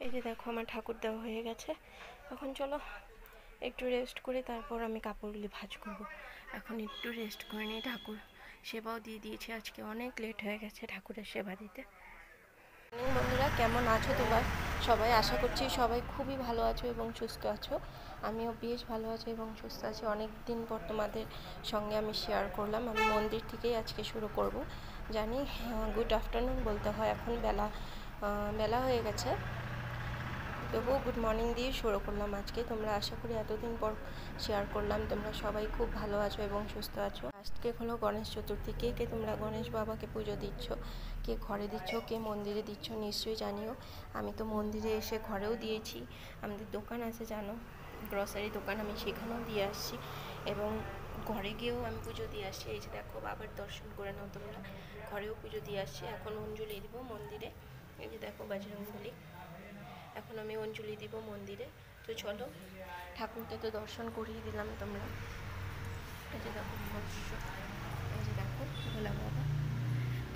এই যে দেখো আমার ঠাকুর দেওয়া হয়ে গেছে। এখন চলো একটু রেস্ট করে তারপর আমি কাপড়গুলি ভাঁজ করব। এখন একটু রেস্ট করে নিই। ঠাকুর সেবাও দিয়ে দিয়েছি, আজকে অনেক লেট হয়ে গেছে ঠাকুরের সেবা দিতে। বন্ধুরা, কেমন আছো তোমরা সবাই? আশা করছি সবাই খুবই ভালো আছো এবং সুস্থ আছো। আমিও বেশ ভালো আছি এবং সুস্থ আছি। অনেক দিন পর তোমাদের সঙ্গে আমি শেয়ার করলাম। আমি মন্দির থেকেই আজকে শুরু করব। জানি গুড আফটারনুন বলতে হয়, এখন বেলা হয়ে গেছে, তবুও গুড মর্নিং দিয়ে শুরু করলাম আজকে। তোমরা আশা করি এতদিন পর শেয়ার করলাম, তোমরা সবাই খুব ভালো আছো এবং সুস্থ আছো। আজকে হলো গণেশ চতুর্থী। কে কে তোমরা গণেশ বাবাকে পুজো দিচ্ছ, কে ঘরে দিচ্ছ, কে মন্দিরে দিচ্ছ, নিশ্চয়ই জানিও। আমি তো মন্দিরে এসে ঘরেও দিয়েছি। আমাদের দোকান আছে জানো, গ্রসারি দোকান, আমি সেখানেও দিয়ে আসছি এবং ঘরে গিয়েও আমি পুজো দিয়ে আসছি। এই যে দেখো, বাবার দর্শন করে নাও তোমরা। ঘরেও পুজো দিয়ে আসছি। এখন অঞ্জলি দিব মন্দিরে। এই যে দেখো বজরংবলী। এখন আমি অঞ্জলি দিব মন্দিরে। তো চলো, ঠাকুরকে তো দর্শন করিয়ে দিলাম তোমরা। এই যে দেখো মৎস্য, এই যে দেখো ভোলা বাবা,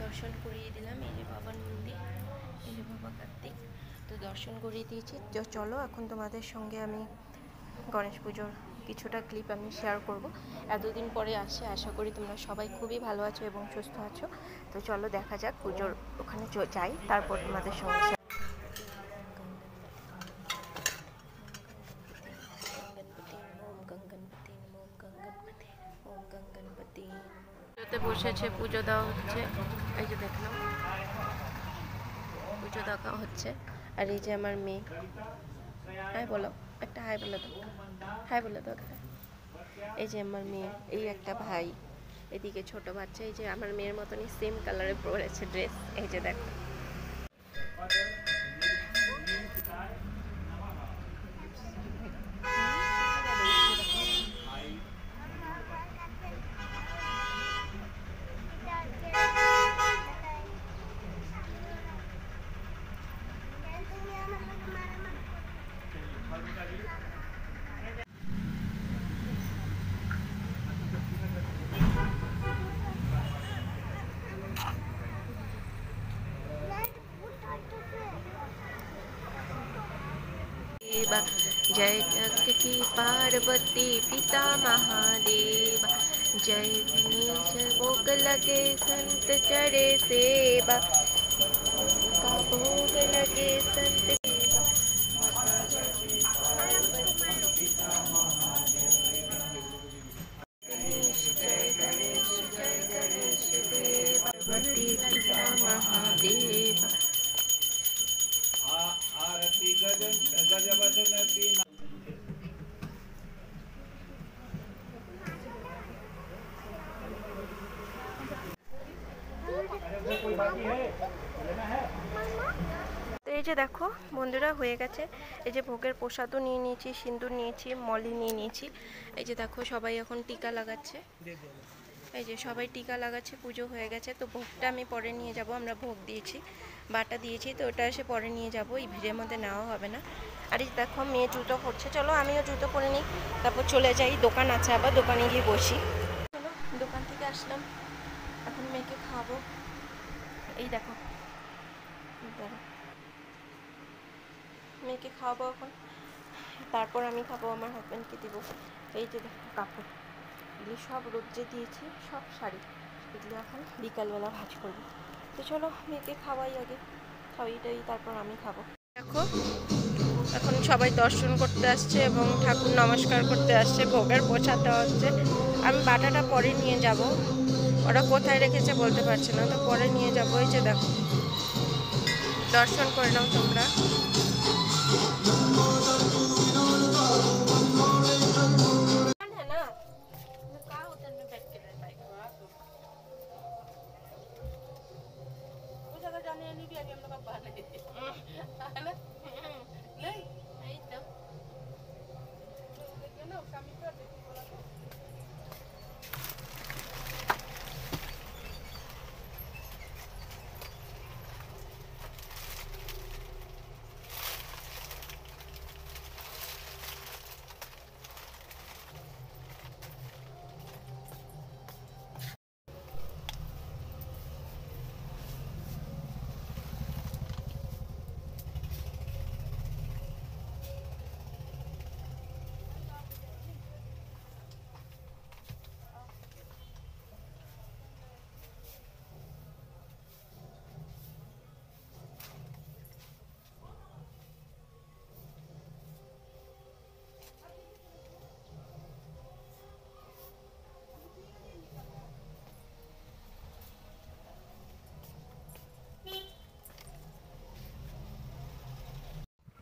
দর্শন করিয়ে দিলাম। এই যে বাবার মন্দির, এই যে বাবা কার্তিক, তো দর্শন করিয়ে দিয়েছি। তো চলো এখন তোমাদের সঙ্গে আমি গণেশ পুজোর কিছুটা ক্লিপ আমি শেয়ার করব। এতদিন পরে আসে, আশা করি তোমরা সবাই খুবই ভালো আছো এবং সুস্থ আছো। তো চলো দেখা যাক, পুজোর ওখানে যাই, তারপর তোমাদের সঙ্গে বসেছে, পুজো দেওয়া হচ্ছে। এই যে দেখলাম পুজো দেওয়া হচ্ছে। আর এই যে আমার মেয়ে, হাই বলো, একটা হাই বলে দাও, হাই বলে দাও। এই যে আমার মেয়ে, এই একটা ভাই, এদিকে ছোট বাচ্চা। এই যে আমার মেয়ের মতনই সেম কালারে পরেছে ড্রেস। এই যে দেখো, जय जगती पार्वती पिता महादेव, जय गणेश भोग लगे संत चढ़े सेवा, का भोग लगे संत गणेश, जय गणेश, जय गणेश देव, पार्वती पिता महादेव। आरती गजवदन बीना। তো এই যে দেখো বন্ধুরা, হয়ে গেছে। এই যে ভোগের প্রসাদও নিয়ে নিয়েছি, সিঁদুর নিয়েছি, মলি নিয়ে নিয়েছি। এই যে দেখো সবাই এখন টিকা লাগাচ্ছে। এই যে সবাই টিকা লাগাচ্ছে, পুজো হয়ে গেছে। তো ভোগটা আমি পরে নিয়ে যাব। আমরা ভোগ দিয়েছি, বাটা দিয়েছি, তো ওটা এসে পরে নিয়ে যাব। এই ভিড়ের মধ্যে নেওয়া হবে না। আর এই দেখো মেয়ে জুতো পরছে। চলো আমিও জুতো পরে নিই, তারপর চলে যাই। দোকান আছে, আবার দোকানে গিয়ে বসি। চলো, দোকান থেকে আসলাম, এখন মেয়েকে খাওয়াবো। এই দেখো মেয়েকে খাওয়াবো এখন, তারপর আমি খাবো, আমার হাজব্যান্ডকে দিব। এই যে দেখো কাপড় এগুলি সব রোদ্রে দিয়েছি, সব শাড়ি, এগুলো এখন বিকালবেলা ভাঁজ করবো। তো চলো মেয়েকে খাওয়াই আগে, খাওয়াইটাই তারপর আমি খাবো। দেখো এখন সবাই দর্শন করতে আসছে এবং ঠাকুর নমস্কার করতে আসছে। ভোগের প্রসাদ দেওয়া হচ্ছে। আমি বাটাটা পরে নিয়ে যাব, ওরা কোথায় রেখেছে বলতে পারছে না, তো পরে নিয়ে যাবো। এই যে দেখো, দর্শন করে নাও তোমরা।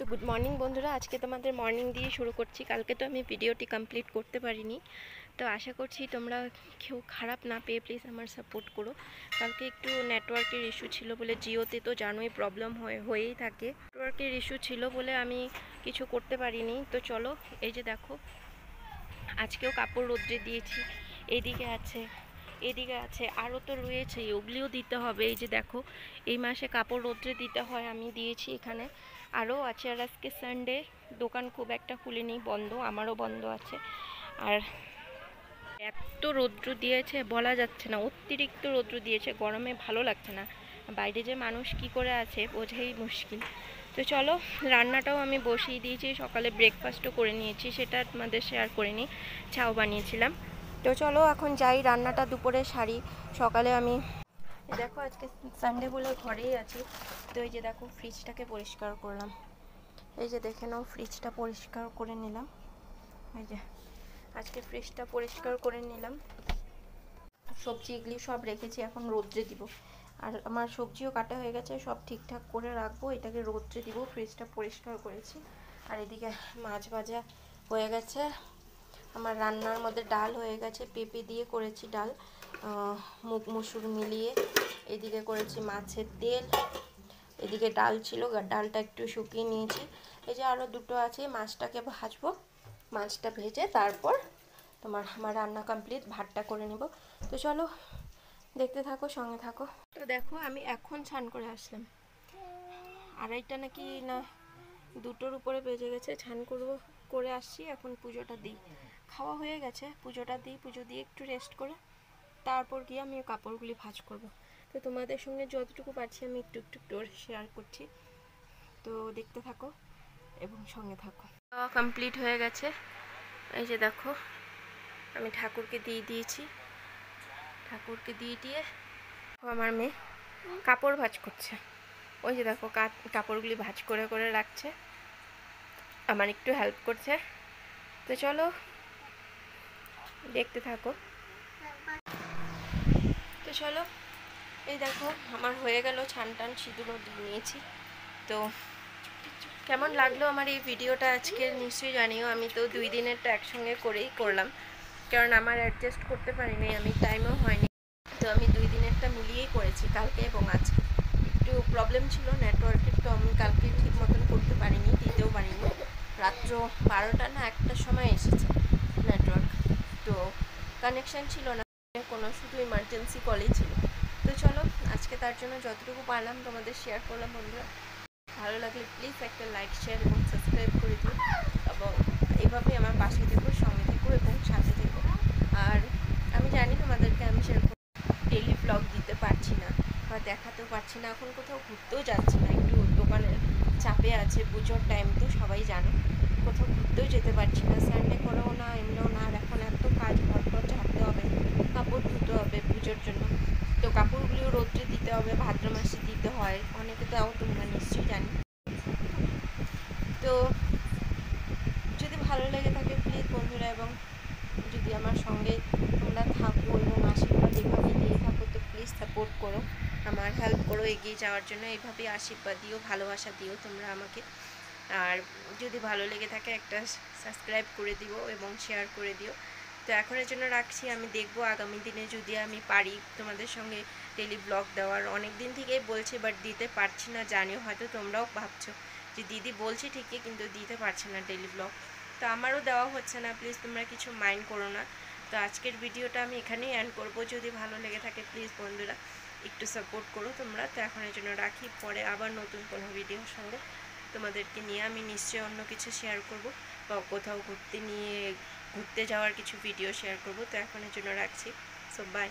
তো গুড মর্নিং বন্ধুরা, আজকে তোমাদের মর্নিং দিয়ে শুরু করছি। কালকে তো আমি ভিডিওটি কমপ্লিট করতে পারিনি, তো আশা করছি তোমরা কেউ খারাপ না পেয়ে প্লিজ আমার সাপোর্ট করো। কালকে একটু নেটওয়ার্কের ইস্যু ছিল বলে, জিওতে তো জানোই প্রবলেম হয়েই থাকে, নেটওয়ার্কের ইস্যু ছিল বলে আমি কিছু করতে পারিনি। তো চলো, এই যে দেখো আজকেও কাপড় রোদ্রে দিয়েছি, এদিকে আছে আরও তো রয়েছে, ওগুলিও দিতে হবে। এই যে দেখো এই মাসে কাপড় রোদ্রে দিতে হয়, আমি দিয়েছি এখানে, আরও আছে। আর আজকে সানডে, দোকান খুব একটা খুলেনি, বন্ধ, আমারও বন্ধ আছে। আর এত রৌদ্র দিয়েছে বলা যাচ্ছে না, অতিরিক্ত রৌদ্র দিয়েছে, গরমে ভালো লাগছে না। বাইরে যে মানুষ কি করে আছে বোঝাই মুশকিল। তো চলো, রান্নাটাও আমি বসিয়ে দিয়েছি, সকালে ব্রেকফাস্টও করে নিয়েছি, সেটা তোমাদের শেয়ার করিনি, চাও বানিয়েছিলাম। তো চলো এখন যাই, রান্নাটা দুপুরে সারি। সকালে আমি দেখো আজকে সানডে বলে ঘরেই আছি, তো এই যে দেখো ফ্রিজটাকে পরিষ্কার করলাম। এই যে দেখে নাও, ফ্রিজটা পরিষ্কার করে নিলাম। এই যে আজকে ফ্রিজটা পরিষ্কার করে নিলাম, সবজি এগুলি সব রেখেছি, এখন রোদ্রে দিব। আর আমার সবজিও কাটা হয়ে গেছে, সব ঠিকঠাক করে রাখবো, এটাকে রোদ্রে দিব। ফ্রিজটা পরিষ্কার করেছি। আর এদিকে মাছ ভাজা হয়ে গেছে, আমার রান্নার মধ্যে ডাল হয়ে গেছে, পেঁপে দিয়ে করেছি ডাল, মুগ মসুর মিলিয়ে। এদিকে করেছি মাছের তেল, এদিকে ডাল ছিল, ডালটা একটু শুকিয়ে নিয়েছি। এই যে আরও দুটো আছে, মাছটাকে ভাজবো, মাছটা ভেজে তারপর আমার রান্না কমপ্লিট, ভাতটা করে নেব। তো চলো দেখতে থাকো, সঙ্গে থাকো। তো দেখো আমি এখন স্নান করে আসলাম, আড়াইটা নাকি না দুটোর উপরে বেজে গেছে, স্নান করে আসছি। এখন পুজোটা দিই, খাওয়া হয়ে গেছে, পুজোটা দিই, পুজো দিয়ে একটু রেস্ট করে তারপর গিয়ে আমি কাপড়গুলি ভাঁজ করব। তো তোমাদের সঙ্গে যতটুকু পারছি আমি একটু শেয়ার করছি, তো দেখতে থাকো এবং সঙ্গে থাকো। কমপ্লিট হয়ে গেছে, এই যে দেখো আমি ঠাকুরকে দিয়েছি, ঠাকুরকে দিয়ে আমার মেয়ে কাপড় ভাঁজ করছে। ওই যে দেখো কাপড়গুলি ভাঁজ করে রাখছে, আমার একটু হেল্প করছে। তো চলো দেখতে থাকো। তো চলো, এই দেখো আমার হয়ে গেল, ছান টান সিঁদুরও দিয়ে নিয়েছি। তো কেমন লাগলো আমার এই ভিডিওটা আজকের নিশ্চয়ই জানিও। আমি তো 2 দিনেরটা একসঙ্গে করলাম, কারণ আমার অ্যাডজাস্ট করতে পারিনি, আমি টাইমও হয়নি, তো আমি 2 দিনেরটা মিলিয়েই করেছি, কালকে এবং আজকে। একটু প্রবলেম ছিল নেটওয়ার্কের, তো আমি কালকে ঠিক মতন করতে পারিনি, দিতেও পারিনি। রাত্র 12টা না 1টার সময় এসেছে নেটওয়ার্ক, তো কানেকশান ছিল না কোনো, শুধু ইমার্জেন্সি কলেই ছিল। তো চলো আজকে তার জন্য যতটুকু পারলাম তোমাদের শেয়ার করলাম। বন্ধুরা ভালো লাগলে প্লিজ একটা লাইক, শেয়ার এবং সাবস্ক্রাইব করে দিও, এবং এইভাবেই আমার পাশে থেকো, সঙ্গে থেকো এবং সাথে থেকো। আর আমি জানি তোমাদেরকে আমি সেরকম ডেলি ব্লগ দিতে পারছি না বা দেখাতেও পারছি না, এখন কোথাও ঘুরতেও যাচ্ছি না, একটু দোকানের চাপে আছে, পুজোর টাইম তো সবাই জানো, কোথাও ঘুরতেও যেতে পারছি না, সানডে করেও না, এমনিও না। আর এখন এত কাজ, ঘর ঝাড়তে হবে, কাপড় ধুতে হবে পুজোর জন্য, তো কাপড়গুলিও রোদ্রে দিতে হবে, ভাদ্র মাসে দিতে হয়, অনেকে তাও তোমরা নিশ্চয়ই জানি। তো যদি ভালো লেগে থাকে প্লিজ বন্ধুরা, এবং যদি আমার সঙ্গে তোমরা থাকো এবং আশীর্বাদ এভাবে দিয়ে থাকো, তো প্লিজ সাপোর্ট করো, আমার হেল্প করো এগিয়ে যাওয়ার জন্য, এইভাবেই আশীর্বাদ দিও, ভালোবাসা দিও তোমরা আমাকে। আর যদি ভালো লেগে থাকে একটা সাবস্ক্রাইব করে দিও এবং শেয়ার করে দিও। তো এখনের জন্য রাখছি, আমি দেখবো আগামী দিনে যদি আমি পারি তোমাদের সঙ্গে ডেলি ব্লগ দেওয়ার। অনেক দিন থেকেই বলছি, বাট দিতে পারছি না, জানিও হয়তো তোমরাও ভাবছো যে দিদি বলছি ঠিকই কিন্তু দিতে পারছে না ডেলি ব্লগ, তো আমারও দেওয়া হচ্ছে না, প্লিজ তোমরা কিছু মাইন্ড করো না। তো আজকের ভিডিওটা আমি এখানেই এন্ড করবো, যদি ভালো লেগে থাকে প্লিজ বন্ধুরা একটু সাপোর্ট করো তোমরা। তো এখনের জন্য রাখি, পরে আবার নতুন কোনো ভিডিওর সঙ্গে তোমাদেরকে নিয়ে আমি নিশ্চয়ই অন্য কিছু শেয়ার করব, বা কোথাও ঘুরতে যাওয়ার কিছু ভিডিও শেয়ার করব। তো এখনের জন্য রাখছি, সো বাই।